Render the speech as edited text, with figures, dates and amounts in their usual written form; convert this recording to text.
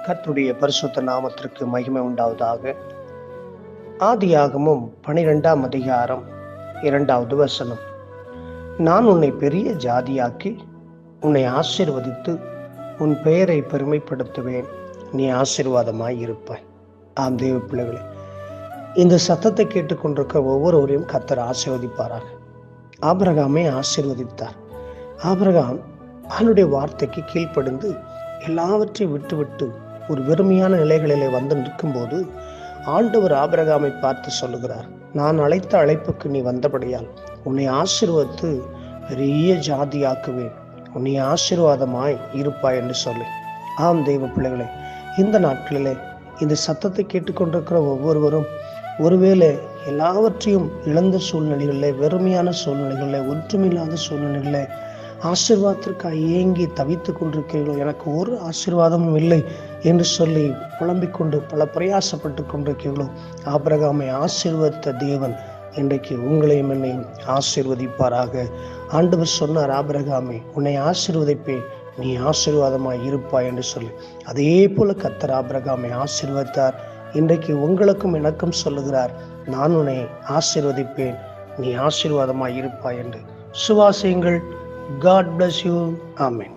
கர்த்தருடைய பரிசுத்த நாமத்திற்கு மகிமை உண்டாவதாக. ஆதியாகமம் 12ஆம் அதிகாரம் 2வது வசனம். நான் உன்னை பெரிய ஜாதியாக்கி உன்னை ஆசீர்வதித்து உன் பெயரை பெருமைப்படுத்துவேன், நீ ஆசீர்வாதமாய் இருப்பாய். ஆம் தேவ பிள்ளைகளே, இந்த சத்தத்தை கேட்டுக்கொண்டிருக்க ஒவ்வொருவரையும் கர்த்தர் ஆசீர்வதிப்பாராக. ஆபிரகாமை ஆசீர்வதித்தார். ஆபிரகாம் அவனுடைய வார்த்தைக்கு கீழ்ப்படிந்து எல்லாவற்றையும் விட்டுவிட்டு ஒரு வெறுமையான நிலைகளிலே வந்து நிற்கும்போது ஆண்டவர் ஆபிரகாமை பார்த்து சொல்லுகிறார், நான் அழைத்த அழைப்புக்கு நீ வந்தபடியால் உன்னை ஆசீர்வதித்து பெரிய ஜாதியாக்குவேன், உன்னை ஆசீர்வாதமாய் இருப்பாய் என்று சொல்லி. ஆம் தெய்வ பிள்ளைகளே, இந்த நாட்களிலே இந்த சத்தத்தை கேட்டுக்கொண்டிருக்கிற ஒவ்வொருவரும் ஒருவேளை எல்லாவற்றையும் இழந்த சூழ்நிலைகளில், வெறுமையான சூழ்நிலைகளில், ஒன்றுமில்லாத சூழ்நிலைகளில் ஆசீர்வாதத்திற்காக ஏங்கி தவித்து கொண்டிருக்கிறீர்களோ, எனக்கு ஒரு ஆசீர்வாதமும் இல்லை என்று சொல்லி புலம்பிக் கொண்டு பல பிரயாசப்பட்டு கொண்டிருக்கிறீர்களோ, ஆபிரகாமை ஆசீர்வதித்த தேவன் இன்றைக்கு உங்களையும் என்னையும் ஆசீர்வதிப்பாராக. ஆண்டவர் சொன்னார், ஆபிரகாமை உன்னை ஆசீர்வதிப்பேன், நீ ஆசீர்வாதமாய் இருப்பாய் என்று சொல்லி. அதே போல கர்த்தர் ஆபிரகாமை ஆசீர்வதித்தார். இன்றைக்கு உங்களுக்கும் எனக்கும் சொல்லுகிறார், நான் உன்னை ஆசீர்வதிப்பேன், நீ ஆசீர்வாதமாய் இருப்பாய் என்று. சுவாசியுங்கள். God bless you. Amen.